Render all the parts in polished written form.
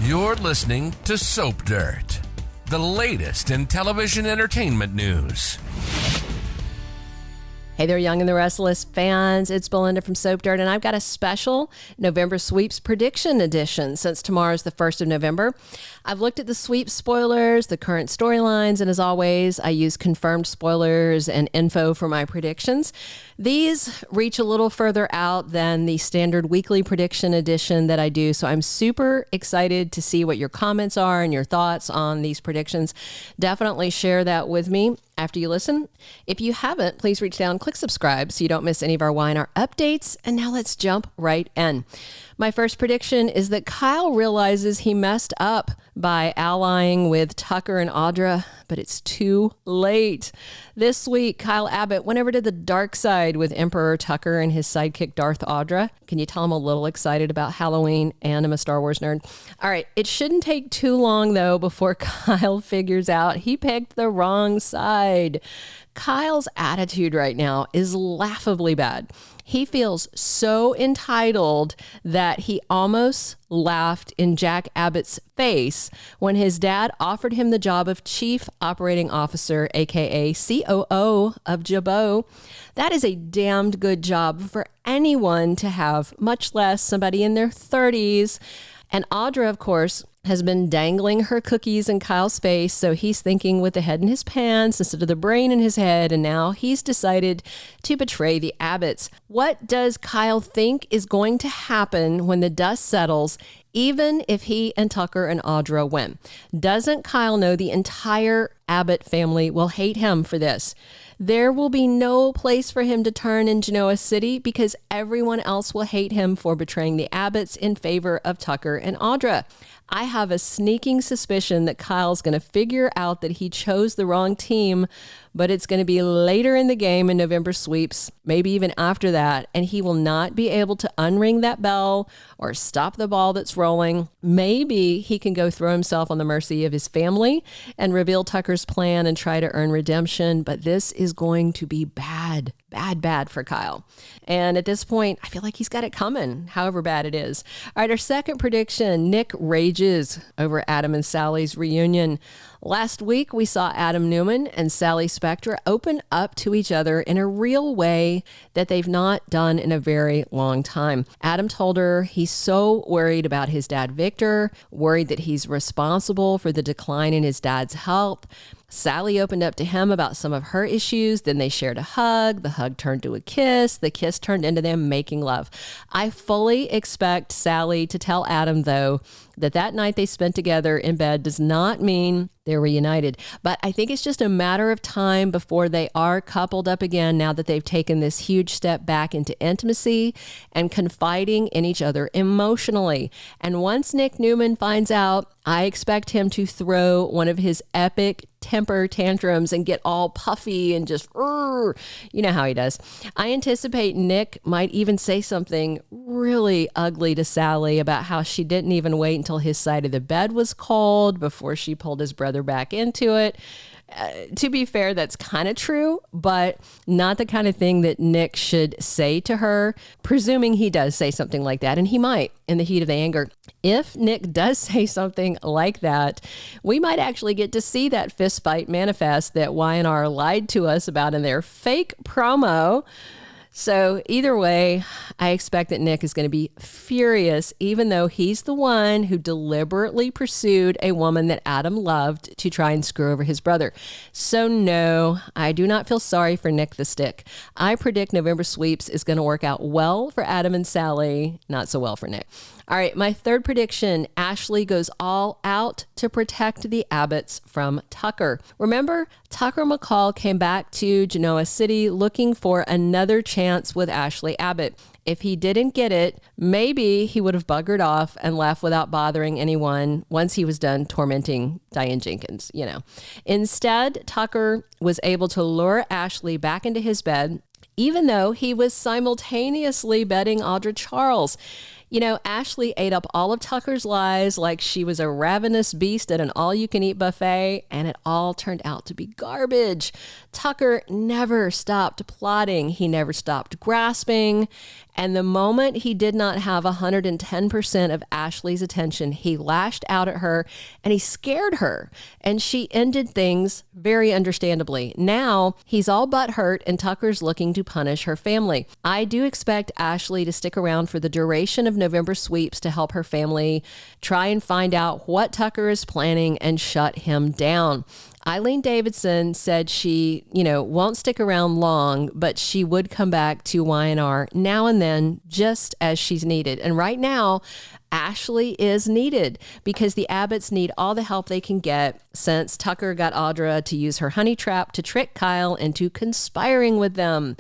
You're listening to Soap Dirt, the latest in television entertainment news. Hey there, Young and the Restless fans. It's Belinda from Soap Dirt, and I've got a special November Sweeps prediction edition since tomorrow's the 1st of November. I've looked at the sweep spoilers, the current storylines, and as always, I use confirmed spoilers and info for my predictions. These reach a little further out than the standard weekly prediction edition that I do, so I'm super excited to see what your comments are and your thoughts on these predictions. Definitely share that with me after you listen. If you haven't, please reach down, click subscribe so you don't miss any of our Y&R updates. And now let's jump right in. My first prediction is that Kyle realizes he messed up by allying with Tucker and Audra, but it's too late. This week, Kyle Abbott went over to the dark side with Emperor Tucker and his sidekick Darth Audra. Can you tell I'm a little excited about Halloween and I'm a Star Wars nerd? All right, it shouldn't take too long, though, before Kyle figures out he picked the wrong side. Kyle's attitude right now is laughably bad. He feels so entitled that he almost laughed in Jack Abbott's face when his dad offered him the job of Chief Operating Officer, aka COO of Jabot. That is a damned good job for anyone to have, much less somebody in their 30s. And Audra, of course, has been dangling her cookies in Kyle's face, so he's thinking with the head in his pants instead of the brain in his head, and now he's decided to betray the Abbotts. What does Kyle think is going to happen when the dust settles, even if he and Tucker and Audra win? Doesn't Kyle know the entire Abbott family will hate him for this? There will be no place for him to turn in Genoa City because everyone else will hate him for betraying the Abbotts in favor of Tucker and Audra. I have a sneaking suspicion that Kyle's going to figure out that he chose the wrong team, but it's going to be later in the game in November Sweeps, maybe even after that, and he will not be able to unring that bell or stop the ball that's rolling. Maybe he can go throw himself on the mercy of his family and reveal Tucker's plan and try to earn redemption, but this is going to be bad for Kyle. And at this point, I feel like he's got it coming, however bad it is. All right, our second prediction, Nick rages over Adam and Sally's reunion. Last week, we saw Adam Newman and Sally Spectra open up to each other in a real way that they've not done in a very long time. Adam told her he's so worried about his dad, Victor, worried that he's responsible for the decline in his dad's health. Sally opened up to him about some of her issues. Then they shared a hug. The hug turned to a kiss. The kiss turned into them making love. I fully expect Sally to tell Adam, though, that night they spent together in bed does not mean they're reunited. But I think it's just a matter of time before they are coupled up again now that they've taken this huge step back into intimacy and confiding in each other emotionally. And once Nick Newman finds out, I expect him to throw one of his epic temper tantrums and get all puffy and just, you know how he does. I anticipate Nick might even say something really ugly to Sally about how she didn't even wait until his side of the bed was cold before she pulled his brother back into it. To be fair, that's kind of true, but not the kind of thing that Nick should say to her, presuming he does say something like that, and he might in the heat of the anger. If Nick does say something like that, we might actually get to see that fist fight manifest that Y&R lied to us about in their fake promo. So either way, I expect that Nick is going to be furious, even though he's the one who deliberately pursued a woman that Adam loved to try and screw over his brother. So no, I do not feel sorry for Nick the Stick. I predict November Sweeps is going to work out well for Adam and Sally, not so well for Nick. All right, my third prediction, Ashley goes all out to protect the Abbotts from Tucker. Remember, Tucker McCall came back to Genoa City looking for another chance with Ashley Abbott. If he didn't get it, maybe he would have buggered off and left without bothering anyone once he was done tormenting Diane Jenkins, you know. Instead, Tucker was able to lure Ashley back into his bed, even though he was simultaneously bedding Audra Charles. Ashley ate up all of Tucker's lies like she was a ravenous beast at an all-you-can-eat buffet, and it all turned out to be garbage. Tucker never stopped plotting. He never stopped grasping. And the moment he did not have 110% of Ashley's attention, he lashed out at her and he scared her. And she ended things very understandably. Now he's all but hurt and Tucker's looking to punish her family. I do expect Ashley to stick around for the duration of November sweeps to help her family try and find out what Tucker is planning and shut him down. Eileen Davidson said she, won't stick around long, but she would come back to Y&R now and then just as she's needed. And right now, Ashley is needed because the Abbotts need all the help they can get since Tucker got Audra to use her honey trap to trick Kyle into conspiring with them.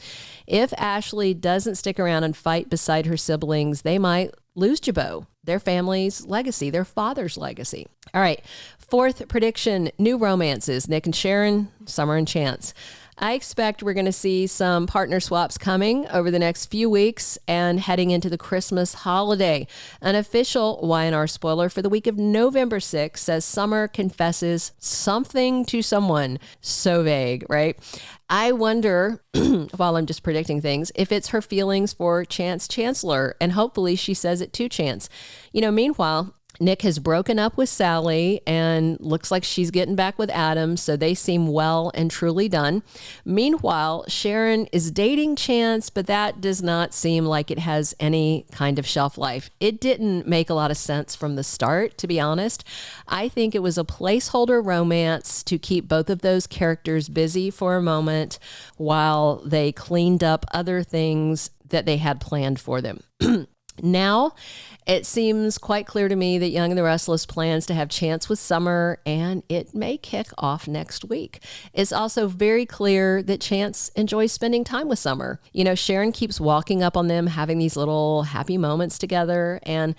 If Ashley doesn't stick around and fight beside her siblings, they might lose Jabot, their family's legacy, their father's legacy. All right, fourth prediction, new romances, Nick and Sharon, Summer and Chance. I expect we're going to see some partner swaps coming over the next few weeks and heading into the Christmas holiday. An official Y&R spoiler for the week of November 6th says Summer confesses something to someone. So vague, right? I wonder, while I'm just predicting things, if it's her feelings for Chance Chancellor, and hopefully she says it to Chance. Meanwhile, Nick has broken up with Sally and looks like she's getting back with Adam, so they seem well and truly done. Meanwhile, Sharon is dating Chance, but that does not seem like it has any kind of shelf life. It didn't make a lot of sense from the start, to be honest. I think it was a placeholder romance to keep both of those characters busy for a moment while they cleaned up other things that they had planned for them. Now, it seems quite clear to me that Young and the Restless plans to have Chance with Summer, and it may kick off next week. It's also very clear that Chance enjoys spending time with Summer. Sharon keeps walking up on them, having these little happy moments together. And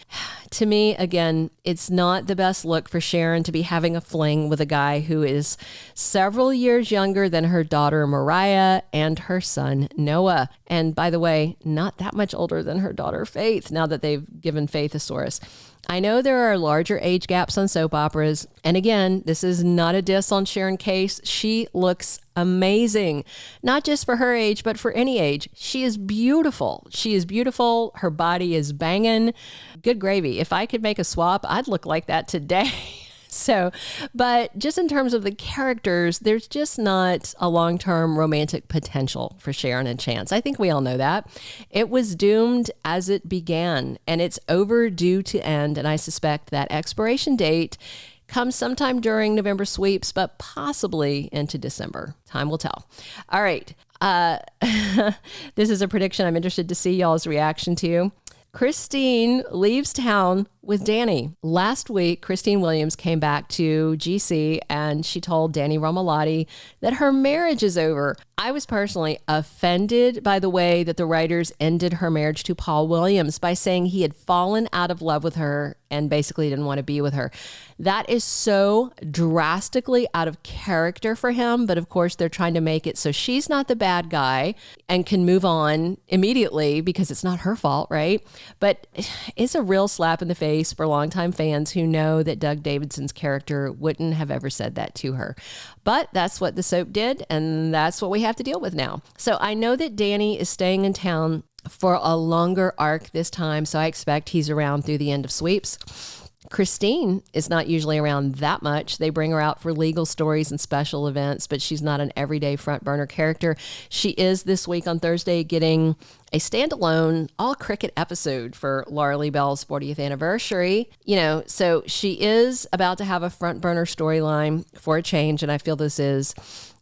to me, again, it's not the best look for Sharon to be having a fling with a guy who is several years younger than her daughter Mariah and her son Noah. And by the way, not that much older than her daughter Faith, now that they've given Faith a Saurus. I know there are larger age gaps on soap operas. And again, this is not a diss on Sharon Case. She looks amazing, not just for her age, but for any age. She is beautiful. She is beautiful. Her body is banging. Good gravy. If I could make a swap, I'd look like that today. But just in terms of the characters, there's just not a long-term romantic potential for Sharon and Chance. I think we all know that. It was doomed as it began, and it's overdue to end. And I suspect that expiration date comes sometime during November sweeps, but possibly into December. Time will tell. All right. This is a prediction I'm interested to see y'all's reaction to. Christine leaves town with Danny. Last week, Christine Williams came back to GC and she told Danny Romalotti that her marriage is over. I was personally offended by the way that the writers ended her marriage to Paul Williams by saying he had fallen out of love with her and basically didn't want to be with her. That is so drastically out of character for him, but of course they're trying to make it so she's not the bad guy and can move on immediately because it's not her fault, right? But it's a real slap in the face for longtime fans who know that Doug Davidson's character wouldn't have ever said that to her. But that's what the soap did, and that's what we have to deal with now. So I know that Danny is staying in town for a longer arc this time, so I expect he's around through the end of sweeps. Christine is not usually around that much. They bring her out for legal stories and special events, but she's not an everyday front burner character. She is this week on Thursday getting a standalone all cricket episode for Lauralee Bell's 40th anniversary. So she is about to have a front burner storyline for a change, and I feel this is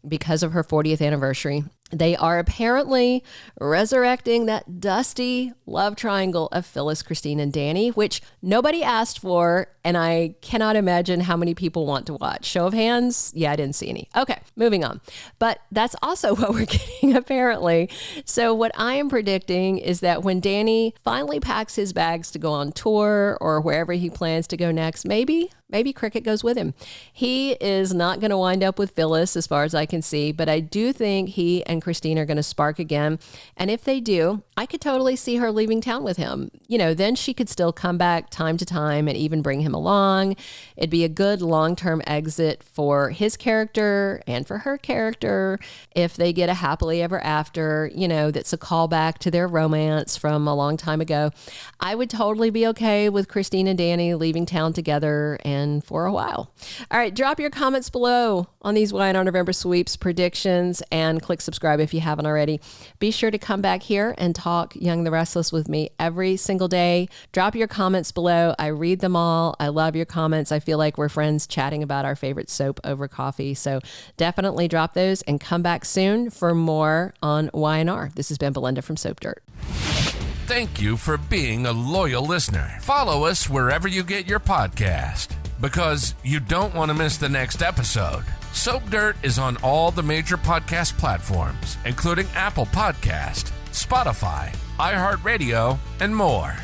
because of her 40th anniversary. They are apparently resurrecting that dusty love triangle of Phyllis, Christine, and Danny, which nobody asked for, and I cannot imagine how many people want to watch. Show of hands? Yeah, I didn't see any. Okay, moving on. But that's also what we're getting, apparently. So what I am predicting is that when Danny finally packs his bags to go on tour or wherever he plans to go next, maybe Cricket goes with him. He is not going to wind up with Phyllis as far as I can see, but I do think he and Christine are going to spark again. And if they do, I could totally see her leaving town with him. Then she could still come back time to time and even bring him along. It'd be a good long-term exit for his character and for her character if they get a happily ever after, that's a callback to their romance from a long time ago. I would totally be okay with Christine and Danny leaving town together and for a while. All right, drop your comments below on these Y&R November sweeps predictions and click subscribe if you haven't already. Be sure to come back here and talk Young and Restless with me every single day. Drop your comments below. I read them all. I love your comments. I feel like we're friends chatting about our favorite soap over coffee. So definitely drop those and come back soon for more on Y&R. This has been Belinda from Soap Dirt. Thank you for being a loyal listener. Follow us wherever you get your podcast, because you don't want to miss the next episode. Soap Dirt is on all the major podcast platforms, including Apple Podcast, Spotify, iHeartRadio, and more.